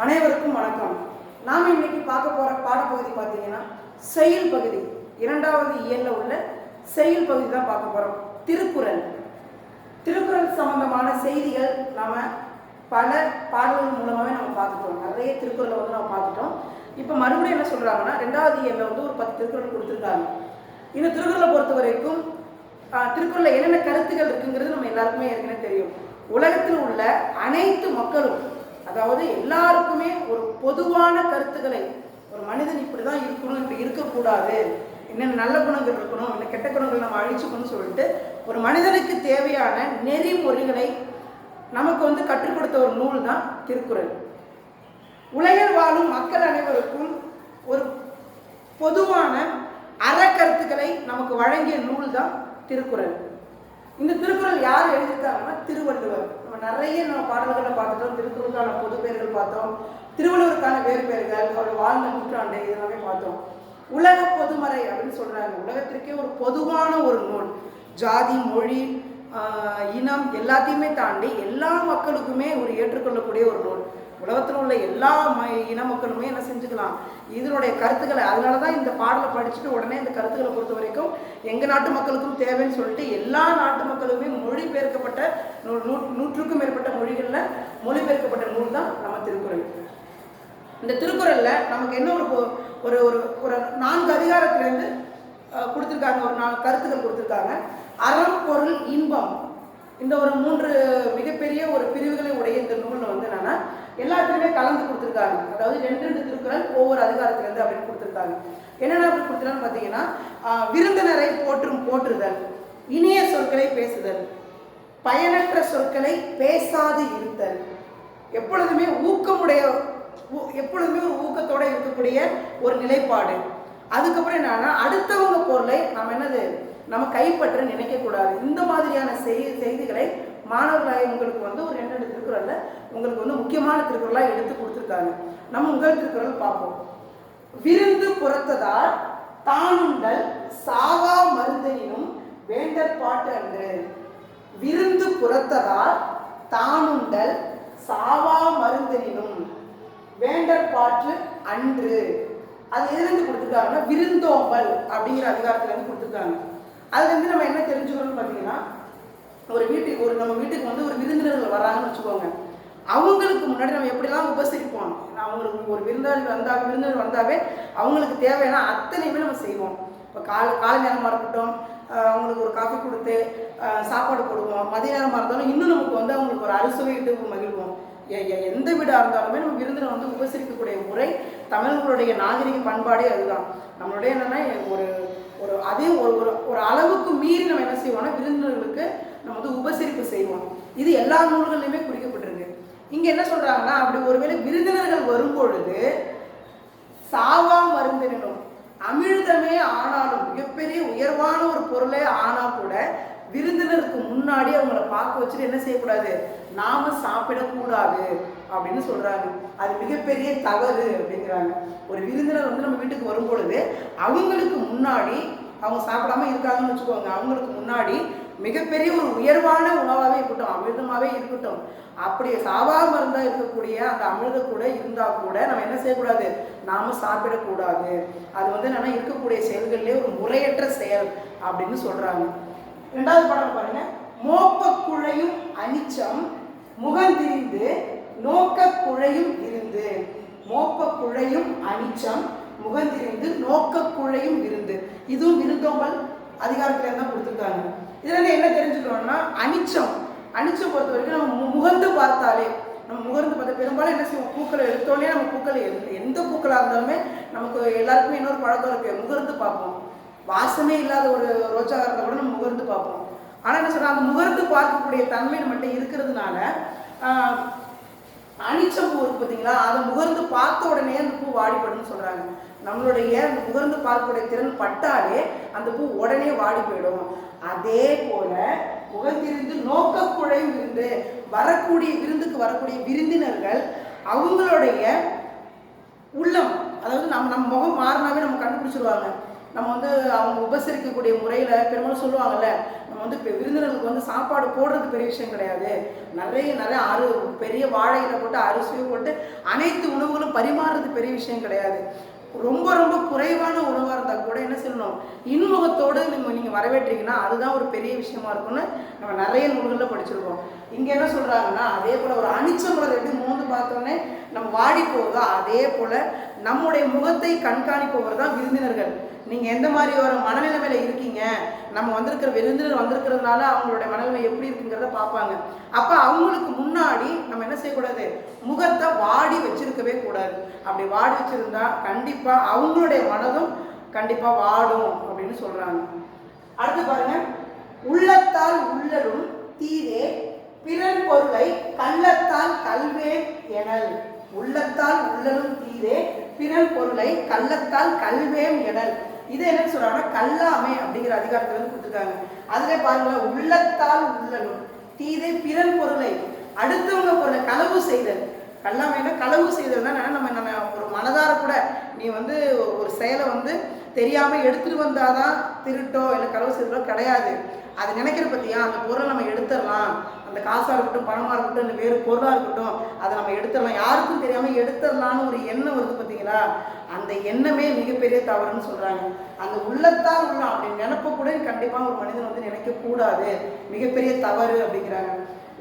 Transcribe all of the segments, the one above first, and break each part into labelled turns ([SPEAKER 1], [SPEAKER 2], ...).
[SPEAKER 1] அனைவருக்கும் வணக்கம். நாம் இன்னைக்கு பார்க்க போகிற பாடப்பகுதி பார்த்தீங்கன்னா செயல் பகுதி, இரண்டாவது இயலில் உள்ள செயல் பகுதி தான் பார்க்க போகிறோம். திருக்குறள். திருக்குறள் சம்பந்தமான செய்திகள் நாம் பல பாடல்கள் மூலமாகவே நம்ம பார்த்துட்டோம். நிறைய திருக்குறளை நம்ம பார்த்துட்டோம். இப்போ மறுபடியும் என்ன சொல்கிறாங்கன்னா, ரெண்டாவது இயலில் ஒரு 10 திருக்குறள் கொடுத்துருக்காங்க. இந்த திருக்குறளை பொறுத்த வரைக்கும் திருக்குறளில் என்னென்ன கருத்துக்கள் இருக்குங்கிறது நம்ம எல்லாருக்குமே ஏற்கனவே தெரியும். உலகத்தில் உள்ள அனைத்து மக்களும், அதாவது எல்லாருக்குமே ஒரு பொதுவான கருத்துக்களை, ஒரு மனிதன் இப்படி தான் இருக்கணும், இப்படி இருக்கக்கூடாது, என்னென்ன நல்ல குணங்கள் இருக்கணும், என்ன கெட்ட குணங்கள் நம்ம அழிச்சுக்கணும்னு சொல்லிட்டு ஒரு மனிதனுக்கு தேவையான நெறிமுறைகளை நமக்கு கற்றுக் கொடுத்த ஒரு நூல் தான் திருக்குறள். உலகில் வாழும் மக்கள் அனைவருக்கும் ஒரு பொதுவான அறக்கருத்துக்களை நமக்கு வழங்கிய நூல் தான் திருக்குறள். இந்த திருக்குறள் யார் எழுதியிருக்காங்கன்னா திருவள்ளுவர். நம்ம பாடல்களை பார்த்துட்டோம். திருக்குறளுக்கான பொது பெயர்கள் பார்த்தோம், திருவள்ளுவருக்கான வேறு பெயர்கள், அவர் வாழ்ந்த நூற்றாண்டு, இதெல்லாமே பார்த்தோம். உலக பொதுமறை அப்படின்னு சொல்றாங்க. உலகத்திற்கே ஒரு பொதுவான ஒரு நூல். ஜாதி, மொழி, இனம் எல்லாத்தையுமே தாண்டி எல்லா மக்களுக்குமே ஒரு ஏற்றுக்கொள்ளக்கூடிய ஒரு நூல். உலகத்தில் உள்ள எல்லா இன மக்களுமே என்ன செஞ்சுக்கலாம், இதனுடைய கருத்துக்களை. அதனால தான் இந்த பாடலை படிச்சுட்டு உடனே இந்த கருத்துக்களை பொறுத்த வரைக்கும் எங்கள் நாட்டு மக்களுக்கும் தேவைன்னு சொல்லிட்டு எல்லா நாட்டு மக்களுமே மொழிபெயர்க்கப்பட்ட நூற்றுக்கும் மேற்பட்ட மொழிகளில் மொழிபெயர்க்கப்பட்ட நூல் தான் நம்ம திருக்குறள். இந்த திருக்குறளில் நமக்கு என்ன ஒரு ஒரு 4 அதிகாரத்திலேருந்து கொடுத்துருக்காங்க, ஒரு 4 கருத்துக்கள் கொடுத்துருக்காங்க. அறம், பொருள், இன்பம், இந்த ஒரு 3 மிகப்பெரிய ஒரு பிரிவுகளை உடைய இந்த நூலில் என்னன்னா எல்லாத்துலேயுமே கலந்து கொடுத்துருக்காங்க. அதாவது 2 திருக்குறள் ஒவ்வொரு அதிகாரத்திலேருந்து அப்படின்னு கொடுத்துருக்காங்க. என்னென்ன அப்படி கொடுத்துருக்கான்னு பார்த்தீங்கன்னா, விருந்தினரை போற்றுதல், இனிய சொற்களை பேசுதல், பயனற்ற சொற்களை பேசாது இருத்தல், எப்பொழுதுமே எப்பொழுதுமே ஒரு ஊக்கத்தோடு இருக்கக்கூடிய ஒரு நிலைப்பாடு. அதுக்கப்புறம் என்னன்னா, அடுத்தவங்க பொருளை நம்ம கைப்பற்ற நினைக்கக்கூடாது. இந்த மாதிரியான செய்திகளை மாணவர்களாக உங்களுக்கு ஒரு 2 திருக்குறளில் உங்களுக்கு முக்கியமான திருக்குறளாக எடுத்து கொடுத்துருக்காங்க. நம்ம முதல் திருக்குறள் பார்ப்போம். விருந்து புறத்ததால் தானுண்டல் சாவா மருந்தனினும் வேண்டற்பாட்டு அன்று. விருந்து புறத்ததால் தானுண்டல் சாவா மருந்தனினும் வேண்டற்பாற்று அன்று. அது எதுலேருந்து கொடுத்துருக்காங்கன்னா, விருந்தோம்பல் அப்படிங்கிற அதிகாரத்துலேருந்து கொடுத்துருக்காங்க. அதுலேருந்து நம்ம என்ன தெரிஞ்சுக்கணும்னு பார்த்தீங்கன்னா, நம்ம வீட்டுக்கு ஒரு விருந்தினர்கள் வராங்கன்னு வச்சுக்கோங்க. அவங்களுக்கு முன்னாடி நம்ம எப்படிலாம் உபசரிப்போம். அவங்களுக்கு ஒரு விருந்தினர் வந்தாவே அவங்களுக்கு தேவையான அத்தனையுமே நம்ம செய்வோம். இப்போ காலை நேரமாக இருக்கட்டும், அவங்களுக்கு ஒரு காஃபி கொடுத்து சாப்பாடு போடுவோம். மதிய நேரமாக இருந்தாலும் இன்னும் நமக்கு அவங்களுக்கு ஒரு அறுசுவையிட்டு மகிழ்வோம். எந்த வீடாக இருந்தாலுமே நம்ம விருந்தினை உபசரிக்கக்கூடிய முறை தமிழர்களுடைய நாகரிக பண்பாடே அதுதான். நம்மளுடைய என்னென்னா ஒரு அதே ஒரு அளவுக்கு மீறி நம்ம என்ன செய்வோம்னா விருந்தினர்களுக்கு நம்ம உபசரிப்பு செய்வோம். இது எல்லா நூல்களிலுமே குறிக்கப்பட்டிருக்கு. இங்கே என்ன சொல்கிறாங்கன்னா, அப்படி ஒருவேளை விருந்தினர்கள் வரும்பொழுது சாவா மருந்தினும் அமிழ்தமே ஆனாலும், மிகப்பெரிய உயர்வான ஒரு பொருளே ஆனால் கூட விருந்தினருக்கு முன்னாடி அவங்கள பார்க்க வச்சுட்டு என்ன செய்யக்கூடாது, நாம சாப்பிடக்கூடாது அப்படின்னு சொல்றாங்க. அது மிகப்பெரிய தவறு அப்படிங்கிறாங்க. ஒரு விருந்தினர் நம்ம வீட்டுக்கு வரும்பொழுது அவங்களுக்கு முன்னாடி, அவங்க சாப்பிடாம இருக்காங்கன்னு வச்சுக்கோங்க, அவங்களுக்கு முன்னாடி மிகப்பெரிய ஒரு உயர்வான உணவாகவே இருக்கட்டும், அமிர்தமாகவே இருக்கட்டும், அப்படி சாவா மருந்தாக இருக்கக்கூடிய அந்த அமிர்த கூட இருந்தால் கூட நம்ம என்ன செய்யக்கூடாது, நாம சாப்பிடக்கூடாது. அது என்னன்னா இருக்கக்கூடிய செயல்களிலே ஒரு முறையற்ற செயல் அப்படின்னு சொல்றாங்க. 2வது பாடல் பாருங்க. மோப்ப குழையும் அனிச்சம் முகந்திரிந்து நோக்க குழையும் இருந்து. மோப்ப குழையும் அனிச்சம் முகந்திரிந்து நோக்க குழையும் இருந்து. இதுவும் விருந்தோம்பல் அதிகாரத்துல தான் கொடுத்துருக்காங்க. இதுல என்ன தெரிஞ்சுக்கணும்னா, அனிச்சம் பொறுத்த வரைக்கும் நம்ம முகந்து பார்த்தாலே, நம்ம முகர்ந்து பார்த்தா பெரும்பாலும் என்ன செய்வோம், பூக்களை எடுத்தோடனே நம்ம பூக்களை எந்த பூக்களாக இருந்தாலுமே நமக்கு எல்லாருக்குமே இன்னொரு பழக்கம் இருக்கு, முகர்ந்து பார்ப்போம். வாசமே இல்லாத ஒரு ரோஜா இருந்தால் கூட நம்ம முகர்ந்து பார்ப்போம். ஆனால் என்ன சொல்றாங்க, அந்த முகர்ந்து பார்க்கக்கூடிய தன்மை நம்மகிட்ட இருக்கிறதுனால அனிச்சம் பூ இருக்கு பார்த்தீங்களா, அதை முகர்ந்து பார்த்த உடனே அந்த பூ வாடிப்படுன்னு சொல்றாங்க. நம்மளுடைய அந்த முகர்ந்து பார்க்கக்கூடிய திறன் பட்டாலே அந்த பூ உடனே வாடி போயிடும். அதே போல முகந்திருந்து நோக்க குழையும் இருந்து விருந்துக்கு வரக்கூடிய விருந்தினர்கள் அவங்களுடைய உள்ளம், அதாவது நம்ம முகம் மாறினாவே நம்ம கண்டுபிடிச்சிருவாங்க. நம்ம அவங்க உபசரிக்கக்கூடிய முறையில் பெரும்பாலும் சொல்லுவாங்கல்ல, நம்ம வந்து இப்போ விருந்தினர்களுக்கு வந்து சாப்பாடு போடுறது பெரிய விஷயம் கிடையாது. நிறைய பெரிய வாழையில போட்டு அரிசியை போட்டு அனைத்து உணவுகளும் பரிமாறுறது பெரிய விஷயம் கிடையாது. ரொம்ப ரொம்ப குறைவான உணவாக இருந்தால் கூட என்ன சொல்லணும், இன்முகத்தோடு நீங்கள் வரவேற்றீங்கன்னா அதுதான் ஒரு பெரிய விஷயமா இருக்கும்னு நம்ம நிறைய நூல்களில் படிச்சிருக்கோம். இங்கே என்ன சொல்கிறாங்கன்னா, அதே போல் ஒரு அனிச்ச மலர் எப்படி மோந்து பார்த்தோன்னே நம்ம வாடி போகுதோ அதே போல் நம்முடைய முகத்தை கண்காணிப்பவர் தான் விருந்தினர்கள். நீங்கள் எந்த மாதிரி ஒரு மனநிலைமையில் இருக்கீங்க, நம்ம வந்திருக்கிற விருந்தினர் வந்திருக்கிறதுனால அவங்களுடைய மனநிலை எப்படி இருக்குங்கிறத பார்ப்பாங்க. அப்போ அவங்களுக்கு முன்னாடி நம்ம என்ன செய்யக்கூடாது, முகத்தை வாடி வச்சிருக்கவே கூடாது. அப்படி வாடி வச்சிருந்தா கண்டிப்பாக அவங்களுடைய மனதும் கண்டிப்பாக வாடும் அப்படின்னு சொல்கிறாங்க. அடுத்து பாருங்க, உள்ளத்தால் உள்ளலும் தீதே பிறன் பொருளை கள்ளத்தால் கல்வேன் எனல். உள்ளத்தால் உள்ளலும் தீதே பிறன் பொருளை கள்ளத்தால் கல்வேம் எனல். இதை என்ன சொல்றாங்கன்னா கல்லாமை அப்படிங்கிற அதிகாரத்துல வந்து கொடுத்துருக்காங்க. அதுல பாருங்க, உள்ளத்தால் உள்ளலும் தீதே பிறன் பொருளை, அடுத்தவங்க பொருளை களவு செய்தல். கல்லாமைன்னா களவு செய்தல்னா நம்ம ஒரு மனதார கூட நீ வந்து ஒரு செயலை வந்து தெரியாம எடுத்துட்டு வந்தாதான் திருட்டோ இல்லை களவு செய்தலோ கிடையாது. அது நினைக்கிற பத்தியா, அந்த பொருளை நம்ம எடுத்துடலாம், அந்த காசாக இருக்கட்டும் பணமாக இருக்கட்டும் இல்லை வேறு பொருளாக இருக்கட்டும் அதை நம்ம எடுத்துடலாம், யாருக்கும் தெரியாமல் எடுத்துடலான்னு ஒரு எண்ணம் வருது பார்த்தீங்களா, அந்த எண்ணமே மிகப்பெரிய தவறுன்னு சொல்கிறாங்க. அந்த உள்ளத்தால் உள்ள அப்படி நினைப்ப கூட கண்டிப்பாக ஒரு மனிதன் வந்து நினைக்கக்கூடாது, மிகப்பெரிய தவறு அப்படிங்கிறாங்க.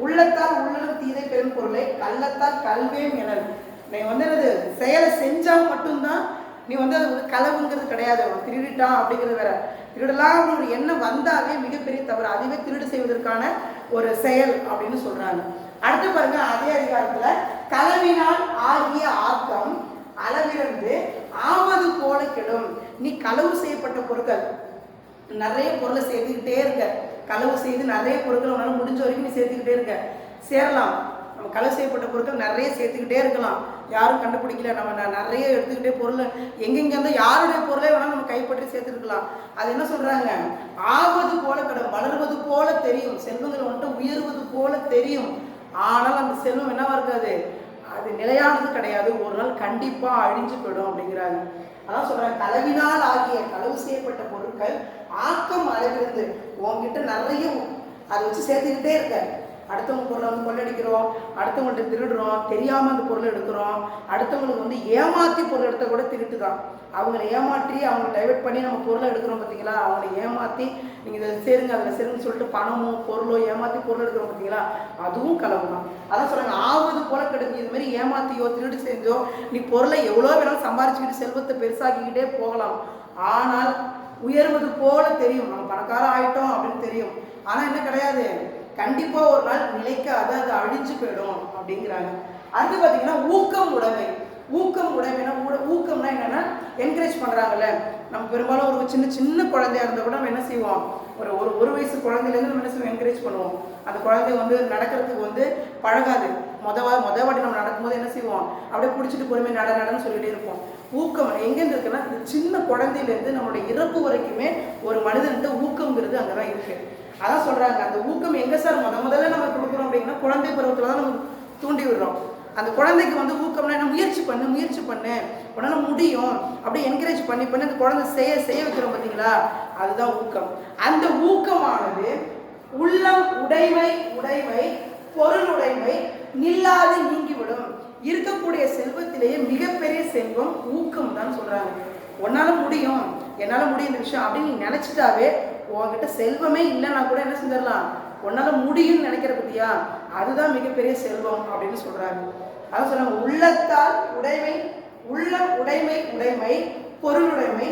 [SPEAKER 1] உள்ளத்தால் உள்ளலும் தீதை பெரும் பொருளை கள்ளத்தால் கல்வேம் எனல். நீ வந்து என்னது செயலை செஞ்சால் மட்டும்தான் நீ வந்து அது வந்து களவுங்கிறது கிடையாது. அவன் திருடிட்டான் அப்படிங்கிறது வேற, திருடலாம் ஒரு எண்ணம் வந்தாலே மிகப்பெரிய தவறு, அதுவே திருடு செய்வதற்கான ஒரு செயல் அப்படின்னு சொல்றாங்க. அடுத்து பாருங்க, அதே அதிகாரத்துல களவினால் ஆகிய ஆக்கம் அளவிலிருந்து ஆவது போல கெடும். நீ களவு செய்யப்பட்ட பொருட்கள் நிறைய பொருளை சேர்த்துக்கிட்டே இருக்க, களவு செய்து நிறைய பொருட்கள் உன்னால முடிஞ்ச வரைக்கும் நீ சேர்த்துக்கிட்டே இருக்க, சேரலாம். நம்ம களவு செய்யப்பட்ட பொருட்கள் நிறைய சேர்த்துக்கிட்டே இருக்கலாம், யாரும் கண்டுபிடிக்கல, நம்ம நிறைய எடுத்துக்கிட்டே பொருள் எங்கெங்க இருந்தால் யாருடைய பொருளை வேணாலும் நம்ம கைப்பற்றி சேர்த்துருக்கலாம். அது என்ன சொல்றாங்க, ஆவது போல கெடும், வளர்வது போல தெரியும், செல்வங்கள் வந்துட்டு உயர்வது போல தெரியும், ஆனால் அந்த செல்வம் என்னவா இருக்காது, அது நிலையானது கிடையாது, ஒரு நாள் கண்டிப்பா அழிஞ்சு போயிடும் அப்படிங்கிறாங்க. அதான் சொல்றாங்க, களவினால் ஆகிய களவு செய்யப்பட்ட பொருட்கள் ஆக்கம் அளவிலிருந்து உங்ககிட்ட நிறைய அதை வச்சு சேர்த்துக்கிட்டே இருக்க, அடுத்தவங்க பொருளை வந்து கொள்ளடிக்கிறோம், அடுத்தவங்கள்ட்ட திருடுறோம், தெரியாமல் அந்த பொருளை எடுக்கிறோம், அடுத்தவங்களுக்கு வந்து ஏமாற்றி பொருள் எடுத்த கூட திருட்டு தான், அவங்களை ஏமாற்றி அவங்களை டைவெர்ட் பண்ணி நம்ம பொருளை எடுக்கிறோம் பார்த்தீங்களா, அவங்களை ஏமாற்றி நீங்கள் இதை சேருங்க அதில் சேருங்கன்னு சொல்லிட்டு பணமோ பொருளோ ஏமாற்றி பொருள் எடுக்கிறோம் பார்த்தீங்களா, அதுவும் களவு தான். அதான் சொல்கிறாங்க, ஆவது போல கெடுங்க. இது மாதிரி ஏமாற்றியோ திருடு செஞ்சோ நீ பொருளை எவ்வளோ வேணாலும் சம்பாரிச்சுக்கிட்டு செல்வத்தை பெருசாக்கிக்கிட்டே போகலாம், ஆனால் உயர்வது போல தெரியும், நம்ம பணக்காரம் ஆகிட்டோம் அப்படின்னு தெரியும், ஆனால் என்ன கிடையாது, கண்டிப்பாக ஒரு நாள் நிலைக்காது, அது அழிஞ்சு போயிடும் அப்படிங்கிறாங்க. அடுத்து பார்த்தீங்கன்னா ஊக்கம் உடைமை. ஊக்கம் உடைமைனா ஊக்கம்னா என்னென்னா என்கரேஜ் பண்ணுறாங்கல்ல, நம்ம பெரும்பாலும் ஒரு சின்ன சின்ன குழந்தையா இருந்தால் கூட நம்ம என்ன செய்வோம், ஒரு வயசு குழந்தையிலேருந்து நம்ம என்ன செய்வோம், என்கரேஜ் பண்ணுவோம். அந்த குழந்தை வந்து நடக்கிறதுக்கு வந்து பழகாது, மொதல் வாட்டி நம்ம நடக்கும்போது என்ன செய்வோம், அப்படியே பிடிச்சிட்டு பொறுமை நடன்னு சொல்லிகிட்டே இருப்போம். ஊக்கம் எங்கேருந்து இருக்குன்னா, இந்த சின்ன குழந்தையிலேருந்து நம்மளுடைய இறப்பு வரைக்குமே ஒரு மனிதன்கிட்ட ஊக்கங்கிறது அங்கே தான் இருக்குது. அதான் சொல்கிறாங்க, அந்த ஊக்கம் எங்கே சார் முதல்ல நம்ம கொடுக்குறோம் அப்படின்னா குழந்தை பருவத்தில் தான் நம்ம தூண்டி விடுறோம். அந்த குழந்தைக்கு வந்து ஊக்கம்னா என்ன, முயற்சி பண்ணு உடனே முடியும் அப்படி என்கரேஜ் பண்ணி அந்த குழந்தை செய்ய வைக்கிறோம் பார்த்தீங்களா, அதுதான் ஊக்கம். அந்த ஊக்கமானது உள்ளம் உடைமை பொருளுடைமை நில்லாது நீங்கிவிடும். இருக்கக்கூடிய செல்வத்திலேயே மிகப்பெரிய செல்வம் ஊக்கம் தான் சொல்றாங்க. என்னால் முடியும் இந்த விஷயம் அப்படின்னு நீ நினைச்சிட்டாவே உங்ககிட்ட செல்வமே இல்லைன்னா கூட என்ன செஞ்சிடலாம், உன்னால முடியும்னு நினைக்கிற பத்தியா, அதுதான் மிகப்பெரிய செல்வம் அப்படின்னு சொல்றாங்க. அதான் சொல்றாங்க, உள்ளத்தால் உடைமை பொருளுடைமை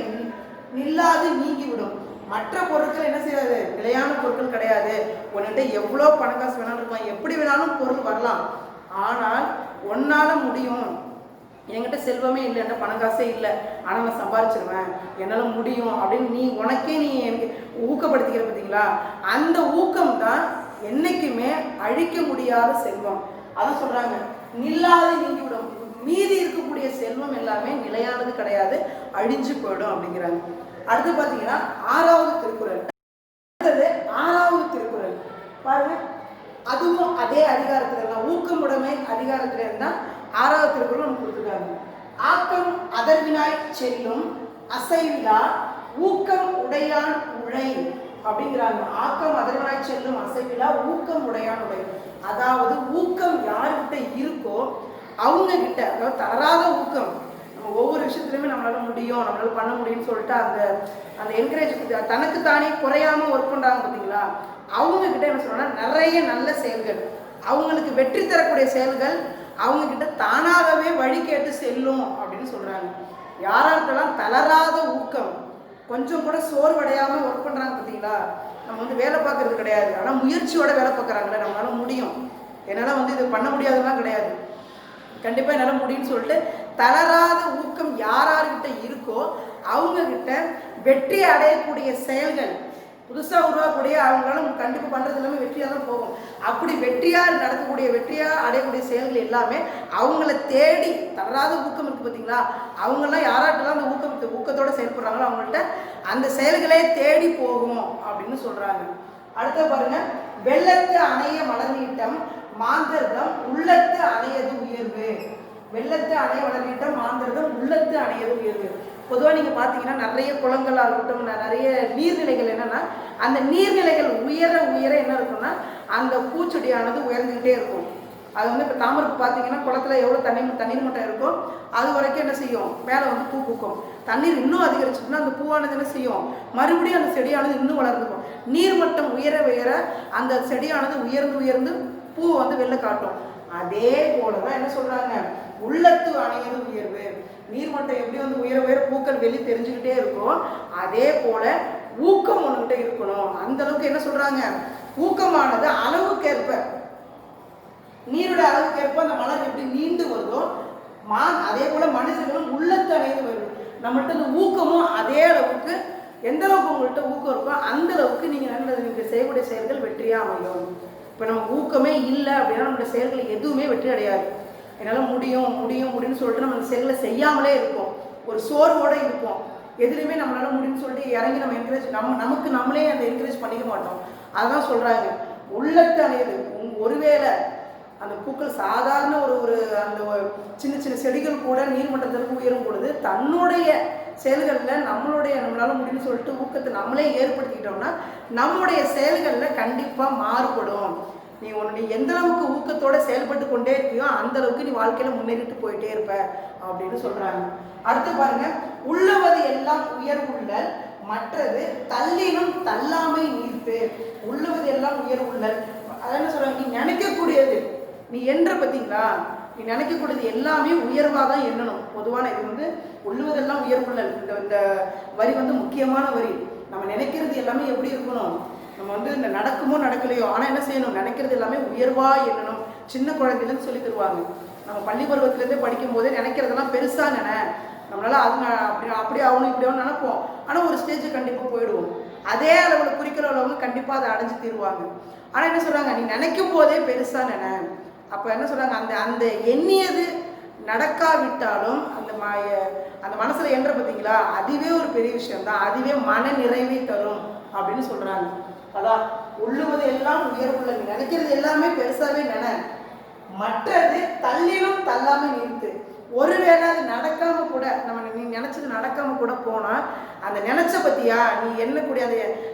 [SPEAKER 1] நில்லாது நீங்கிவிடும். மற்ற பொருட்கள் என்ன செய்யாது, நிலையான பொருட்கள் கிடையாது. உன்கிட்ட எவ்வளோ பணக்காசு வேணாலும் இருக்கலாம், எப்படி வேணாலும் பொருள் வரலாம், ஆனால் உன்னால முடியும், என்கிட்ட செல்வமே இல்லை, என்கிட்ட பணக்காசே இல்லை, ஆனால் நான் சம்பாரிச்சிருவேன், என்னால் முடியும் அப்படின்னு நீ எனக்கு ஊக்கப்படுத்திக்கிற பார்த்தீங்களா, அந்த ஊக்கம் தான் என்றைக்குமே அழிக்க முடியாத செல்வம். அதான் சொல்றாங்க, நில்லாது நீங்கிவிடும். மீதி இருக்கக்கூடிய செல்வம் எல்லாமே நிலையானது கிடையாது, அழிஞ்சு போயிடும் அப்படிங்கிறாங்க. அடுத்து பார்த்தீங்கன்னா ஆறாவது திருக்குறள் பாருங்க, அதுவும் அதே அதிகாரத்துல இருந்தால் ஊக்கமுடைமை அதிகாரத்துல இருந்தால் ஆறாவது திருக்குறள் நமக்கு கொடுத்துருக்காங்க. ஆக்கம் அதர்வினாய் செல்லும் அசைவிலா ஊக்கம் உடையான் உழை அப்படிங்கிறாங்க. ஆக்கம் அதிர்வனாய் செல்லும் அசைவிலா ஊக்கம் உடையானுடைய, அதாவது ஊக்கம் யாருக்கிட்ட இருக்கோ அவங்க கிட்ட, அதாவது தளராத ஊக்கம், நம்ம ஒவ்வொரு விஷயத்துலையுமே நம்மளால முடியும், நம்மளால பண்ண முடியும்னு சொல்லிட்டு அந்த அந்த என்கரேஜ் தனக்கு தானே குறையாம ஒர்க் பண்றாங்க பார்த்தீங்களா, அவங்க கிட்ட என்ன சொல்றோம்னா நிறைய நல்ல செயல்கள், அவங்களுக்கு வெற்றி தரக்கூடிய செயல்கள் அவங்க கிட்ட தானாகவே வழி கேட்டு செல்லும் அப்படின்னு சொல்றாங்க. யாராருக்கெல்லாம் தளராத ஊக்கம், கொஞ்சம் கூட சோர்வடையாம ஒர்க் பண்றாங்க பார்த்தீங்களா, நம்ம வந்து வேலை பார்க்கறது கிடையாது, ஆனால் முயற்சியோட வேலை பார்க்குறாங்களே, நம்மளால முடியும், என்னால் இது பண்ண முடியாதுலாம் கிடையாது, கண்டிப்பாக என்னால் முடியும்னு சொல்லிட்டு தளராத ஊக்கம் யாரார்கிட்ட இருக்கோ அவங்க கிட்ட வெற்றி அடையக்கூடிய செயல்கள், புதுசாக உருவாக்கக்கூடிய அவங்களால கண்டிப்பாக பண்ணுறது எல்லாமே வெற்றியாக தான் போகும். அப்படி வெற்றியாக நடக்கக்கூடிய, வெற்றியாக அடையக்கூடிய செயல்கள் எல்லாமே அவங்கள தேடி, தளராத ஊக்கம் இருக்குது பார்த்தீங்களா, அவங்கெல்லாம் யாராட்டெல்லாம் அந்த ஊக்கத்தோடு செயல்படுறாங்களோ அவங்கள்ட்ட அந்த செயல்களே தேடி போகும் அப்படின்னு சொல்கிறாங்க. அடுத்த பாருங்க, வெள்ளத்து அணைய மலர் நீட்டம் மாந்தர்தம் உள்ளத்து அணையது உயர்வு. வெள்ளத்து அணைய மலர் நீட்டம் மாந்தர்தம் உள்ளத்து அணையது உயர்வு. பொதுவாக நீங்கள் பார்த்தீங்கன்னா நிறைய குளங்களாக இருக்கட்டும், நிறைய நீர்நிலைகள் என்னென்னா, அந்த நீர்நிலைகள் உயர உயர என்ன இருக்குன்னா அந்த பூச்செடியானது உயர்ந்துக்கிட்டே இருக்கும். அது இப்போ தாமரைக்கு பார்த்தீங்கன்னா குளத்தில் எவ்வளோ தண்ணீர் மட்டம் இருக்கோ அது வரைக்கும் என்ன செய்யும், மேலே பூ பூக்கும். தண்ணீர் இன்னும் அதிகரிச்சுன்னா அந்த பூவானது என்ன செய்யும், மறுபடியும் அந்த செடியானது இன்னும் வளர்ந்துக்கும். நீர்மட்டம் உயர உயர அந்த செடியானது உயர்ந்து உயர்ந்து பூ வெளில காட்டும். அதே போலதான் என்ன சொல்றாங்க, உள்ளத்து அணையது உயர்வு. நீர்மட்டம் எப்படி உயர உயர பூக்கள் வெளியே தெரிஞ்சுக்கிட்டே இருக்கும், அதே போல ஊக்கம் ஒன்றுகிட்ட இருக்கணும். அந்த அளவுக்கு என்ன சொல்றாங்க, ஊக்கமானது அளவுக்கேற்ப, நீரோட அளவுக்கேற்ப அந்த மலர் எப்படி நீண்டு வருதோ அதே போல மனுஷர்களும் உள்ளத்து அணையது வருது. நம்மள்ட்ட இந்த ஊக்கமும் அதே அளவுக்கு, எந்த அளவுக்கு உங்கள்கிட்ட ஊக்கம் இருக்கோ அந்த அளவுக்கு நீங்கள் செய்யக்கூடிய செயல்கள் வெற்றியா அமையும். இப்போ நமக்கு ஊக்கமே இல்லை அப்படின்னா நம்மளுடைய செயல்கள் எதுவுமே வெற்றி அடையாது. என்னால் முடியும் முடியும் முடியும்னு சொல்லிட்டு நம்ம அந்த செயல்களை செய்யாமலே இருப்போம், ஒரு சோர்வோடு இருப்போம், எதுலையுமே நம்மளால முடியும்னு சொல்லிட்டு இறங்கி நம்ம என்கரேஜ் நமக்கு நம்மளே அந்த என்கரேஜ் பண்ணிக்க மாட்டோம். அதான் சொல்கிறாங்க உள்ளத்து அணையது. ஒருவேளை அந்த பூக்கள் சாதாரண ஒரு அந்த சின்ன சின்ன செடிகள் கூட நீர்மட்டத்திற்கு உயரும் பொழுது தன்னுடைய செயல்களில் நம்மளால முடியும்னு சொல்லிட்டு ஊக்கத்தை நம்மளே ஏற்படுத்திக்கிட்டோம்னா நம்முடைய செயல்களில் கண்டிப்பாக மாறுபடும். நீ எந்த அளவுக்கு ஊக்கத்தோடு செயல்பட்டு கொண்டே இருக்கியோ அந்த அளவுக்கு நீ வாழ்க்கையில் முன்னேறிட்டு போயிட்டே இருப்ப அப்படின்னு சொல்கிறாங்க. அடுத்து பாருங்க, உள்ளவது எல்லாம் உயர்வுள்ளல் மற்றது தள்ளினும் தள்ளாமை நீர்ப்பு. உள்ளவது எல்லாம் உயர்வுள்ளல், அதான் என்ன சொல்கிறாங்க, நீ நினைக்கக்கூடியது நீ என்ற பார்த்தீங்களா, நீ நினைக்கக்கூடியது எல்லாமே உயர்வாக தான் எண்ணணும். பொதுவான இது உள்ளுவதெல்லாம் உயர்வுள்ளல், இந்த வரி முக்கியமான வரி. நம்ம நினைக்கிறது எல்லாமே எப்படி இருக்கணும், நம்ம இந்த நடக்குமோ நடக்கலையோ ஆனால் என்ன செய்யணும், நினைக்கிறது எல்லாமே உயர்வாக எண்ணணும். சின்ன குழந்தையிலேருந்து சொல்லி தருவாங்க. நம்ம பள்ளி பருவத்திலேருந்தே படிக்கும் போதே நினைக்கிறதெல்லாம் பெருசாக நம்மளால அது அப்படி ஆகணும் இப்படி ஆகணும் நினைப்போம், ஆனால் ஒரு ஸ்டேஜ் கண்டிப்பாக போயிடுவோம். அதே அளவில் குறிக்கிற அளவுக்கு கண்டிப்பாக அதை அடைஞ்சு தீருவாங்க. ஆனால் என்ன சொல்கிறாங்க, நீ நினைக்கும் போதே பெருசாக அப்போ என்ன சொல்கிறாங்க, அந்த எண்ணியது நடக்காவிட்டாலும் அந்த மனசில் என்ற பார்த்தீங்களா, அதுவே ஒரு பெரிய விஷயம்தான், அதுவே மன நிறைவை தரும் அப்படின்னு சொல்கிறாங்க. அதான் உள்ளுவது எல்லாம் உயர்வுள்ள, நீ நினைக்கிறது எல்லாமே பெருசாகவே மற்றது தள்ளிலும் தள்ளாமல் நிறுத்து. ஒருவேளை அது நடக்காம கூட, நீ நினைச்சது நடக்காம கூட போனா அந்த நினைச்ச பத்தியா நீ எண்ணக்கூடிய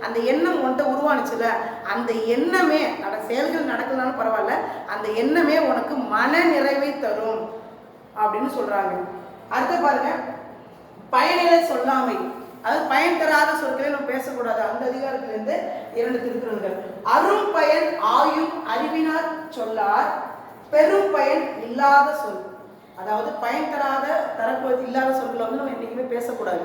[SPEAKER 1] அந்த எண்ணம் உன்கிட்ட உருவானுச்சுல, அந்த எண்ணமே செயல்கள் நடக்கலனாலும் பரவாயில்ல, அந்த எண்ணமே உனக்கு மன நிறைவை தரும் அப்படின்னு சொல்றாங்க. அடுத்து பாருங்க, பயனிலை சொல்லாமை, அதாவது பயன் தராத சொற்களை நம்ம பேசக்கூடாது. அந்த அதிகாரத்திலிருந்து 2 திருக்குறள்கள். அரும் பயன் ஆயும் அறிவினார் சொல்லார் பெரும் பயன் இல்லாத சொல். அதாவது பயன் தரப்போது இல்லாத சொற்களை நம்ம என்றைக்குமே பேசக்கூடாது.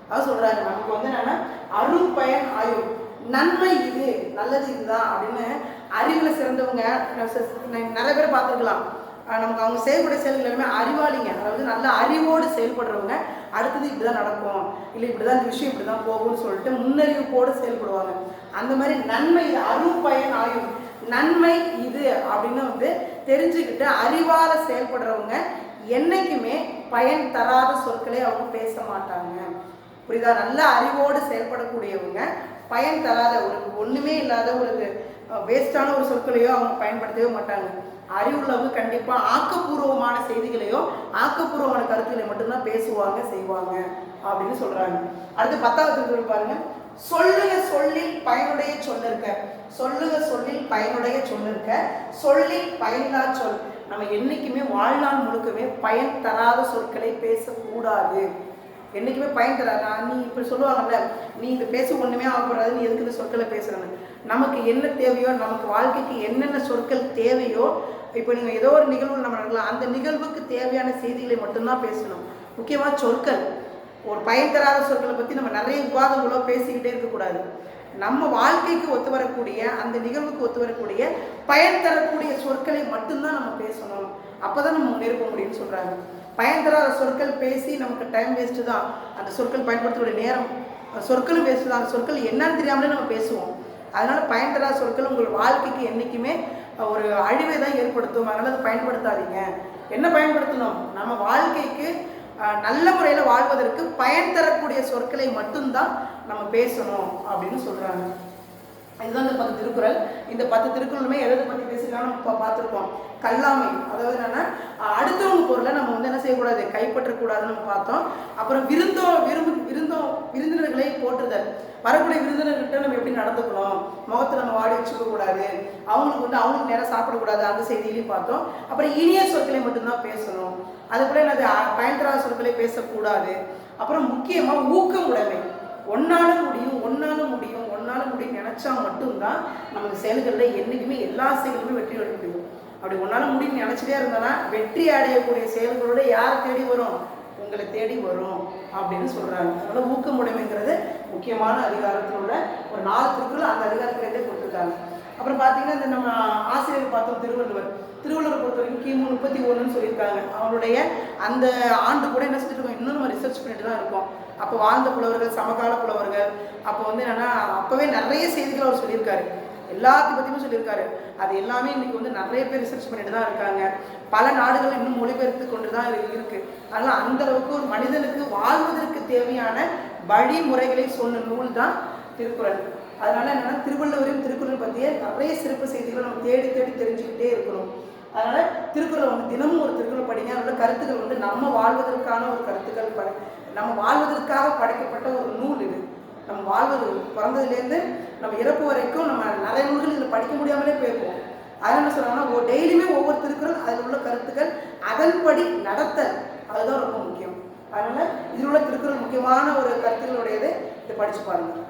[SPEAKER 1] அதான் சொல்றாங்க, நமக்கு என்னன்னா அரும் பயன் ஆயும், நன்மை இது, நல்லது இதுதான் அப்படின்னு அறிவில் சிறந்தவங்க நிறைய பேர் பார்த்துக்கலாம். நமக்கு அவங்க செய்யக்கூடிய செயல்கள் எல்லாமே அறிவாளிங்க, அதாவது நல்ல அறிவோடு செயல்படுறவங்க. அடுத்தது இப்படிதான் நடக்கும், இல்லை இப்படிதான் இந்த விஷயம் இப்படிதான் போகும்னு சொல்லிட்டு முன்னறிவிப்போடு செயல்படுவாங்க. அந்த மாதிரி நன்மை இது, அரும் பயன் ஆயும், நன்மை இது அப்படின்னு தெரிஞ்சுக்கிட்டு அறிவால செயல்படுறவங்க என்னைக்குமே பயன் தராத சொற்களை அவங்க பேச மாட்டாங்க. புரியுதா? நல்ல அறிவோடு செயல்படக்கூடியவங்க பயன் தராத ஒண்ணுமே இல்லாத வேஸ்டான ஒரு சொற்களையோ அவங்க பயன்படுத்தவே மாட்டாங்க. அறிவுள்ளவங்க கண்டிப்பா ஆக்கப்பூர்வமான செய்திகளையோ ஆக்கப்பூர்வமான கருத்துக்களை மட்டும்தான் பேசுவாங்க செய்வாங்க அப்படின்னு சொல்றாங்க. அடுத்து 10வது திருக்குறள் பாருங்க, சொல்லுக சொல்லில் பயனுடைய சொல்லிருக்க, சொல்லுக சொல்லில் பயனுடைய சொல்லிருக்க, சொல்லில் பயனில்லா சொல். நம்ம என்னைக்குமே வாழ்நாள் முழுக்கவே பயன் தராத சொற்களை பேசக்கூடாது. என்னைக்குமே பயன் தராது. நீ இப்படி சொல்லுவாங்கல்ல, நீ இந்த பேச ஒன்றுமே ஆகக்கூடாது, நீ எதுக்கு இந்த சொற்களை பேசுறேன்னு. நமக்கு என்ன தேவையோ, நமக்கு வாழ்க்கைக்கு என்னென்ன சொற்கள் தேவையோ, இப்போ நீங்கள் ஏதோ ஒரு நிகழ்வு நம்ம நடக்கலாம், அந்த நிகழ்வுக்கு தேவையான செய்திகளை மட்டும்தான் பேசணும். முக்கியமாக சொற்கள், ஒரு பயன் தராத சொற்களை பற்றி நம்ம நிறைய விவாதங்களோ பேசிக்கிட்டே இருக்கக்கூடாது. நம்ம வாழ்க்கைக்கு ஒத்து வரக்கூடிய, அந்த நிகழ்வுக்கு ஒத்து வரக்கூடிய பயன் தரக்கூடிய சொற்களை மட்டும்தான் நம்ம பேசணும். அப்போ தான் நம்ம முன்னேற்க முடியும்னு சொல்கிறாங்க. பயன் தராத சொற்கள் பேசி நமக்கு டைம் வேஸ்ட்டு தான். அந்த சொற்கள் பயன்படுத்தக்கூடிய நேரம், சொற்களும் வேஸ்ட்டு தான். அந்த சொற்கள் என்னன்னு தெரியாமலே நம்ம பேசுவோம். அதனால் பயன் தராத சொற்கள் உங்கள் வாழ்க்கைக்கு என்றைக்குமே ஒரு அழிவை தான் ஏற்படுத்தும். அதனால் அதை பயன்படுத்தாதீங்க. என்ன பயன்படுத்தணும்? நம்ம வாழ்க்கைக்கு நல்ல முறையில் வாழ்வதற்கு பயன் தரக்கூடிய சொற்களை மட்டும்தான் நம்ம பேசணும் அப்படின்னு சொல்கிறாங்க. இதுதான் இந்த 10 திருக்குறள். இந்த 10 திருக்குறளுமே எதை பற்றி பேசிக்கலாம் நம்ம பார்த்துருக்கோம். கல்லாமை, அதாவது என்னென்னா அடுத்தவங்க பொருளை நம்ம வந்து என்ன செய்யக்கூடாது, கைப்பற்றக்கூடாதுன்னு நம்ம பார்த்தோம். அப்புறம் விருந்தினர்களை போற்றுதல், வரக்கூடிய விருந்தினர்கிட்ட நம்ம எப்படி நடந்துக்கணும், முகத்தை நம்ம வாடி வச்சுக்க கூடாது, அவங்களுக்கு நேரம் சாப்பிடக்கூடாது, அந்த செய்தியிலையும் பார்த்தோம். அப்புறம் இனிய சொற்களை மட்டும்தான் பேசணும். அதுபோல என்னது, பயன் தராத சொற்களை பேசக்கூடாது. அப்புறம் முக்கியமாக ஊக்கம் உடைமை, ஒன்னால முடியும் நினைச்சா மட்டும்தான் நமக்கு செயல்களில் என்றைக்குமே எல்லா செயல்களுமே வெற்றி அடைய முடியும். அப்படி ஒன்னால முடியும் நினைச்சிட்டே இருந்தானா வெற்றி அடையக்கூடிய செயல்களோட யாரை தேடி வரும், உங்களை தேடி வரும் அப்படின்னு சொல்றாங்க. அதனால ஊக்கமுடைமைங்கிறது முக்கியமான அதிகாரத்தில் உள்ள ஒரு 4 திருக்குறள் அந்த அதிகாரத்திலேருந்தே கொடுத்துருக்காங்க. அப்புறம் பார்த்தீங்கன்னா இந்த நம்ம ஆசிரியர் பார்த்தோம் திருவள்ளுவர் பொறுத்த வரைக்கும் கிமு 31ன்னு சொல்லியிருக்காங்க. அவனுடைய அந்த ஆண்டு கூட என்ன செஞ்சுருக்கோம், இன்னும் நம்ம ரிசர்ச் பண்ணிட்டு தான் இருக்கோம். அப்போ வாழ்ந்த புலவர்கள், சமகால புலவர்கள், அப்போ வந்து என்னன்னா அப்போவே நிறைய செய்திகள் அவர் சொல்லியிருக்காரு, எல்லாத்தையும் பற்றியுமே சொல்லியிருக்காரு. அது எல்லாமே இன்னைக்கு வந்து நிறைய பேர் ரிசர்ச் பண்ணிட்டு தான் இருக்காங்க. பல நாடுகள் இன்னும் மொழிபெயர்த்து கொண்டு தான் இருக்கு. அதனால் அந்த அளவுக்கு ஒரு மனிதனுக்கு வாழ்வதற்கு தேவையான வழிமுறைகளை சொன்ன நூல் தான் திருக்குறள். அதனால என்னன்னா திருவள்ளுவரையும் திருக்குறள் பற்றிய நிறைய சிறப்பு செய்திகளை நம்ம தேடி தெரிஞ்சுக்கிட்டே இருக்கணும். அதனால திருக்குறள் வந்து தினமும் ஒரு திருக்குறள் படிங்க. அதோட கருத்துக்கள் வந்து நம்ம வாழ்வதற்கான ஒரு கருத்துக்கள், நம்ம வாழ்வதற்காக படைக்கப்பட்ட ஒரு நூல் இது. நம்ம வாழ்வது பிறந்ததுலேருந்து நம்ம இறப்பு வரைக்கும் நம்ம நிறைய நூல்கள் இதில் படிக்க முடியாமலே போயிருப்போம். அதனால் என்ன சொல்கிறாங்கன்னா டெய்லியுமே ஒவ்வொரு திருக்குறள் அதில் உள்ள கருத்துக்கள் அதன்படி நடத்தல், அதுதான் ரொம்ப முக்கியம். அதனால் இதில் உள்ள திருக்குறள் முக்கியமான ஒரு கருத்துக்களுடையது. இதை படித்து பாருங்கள்.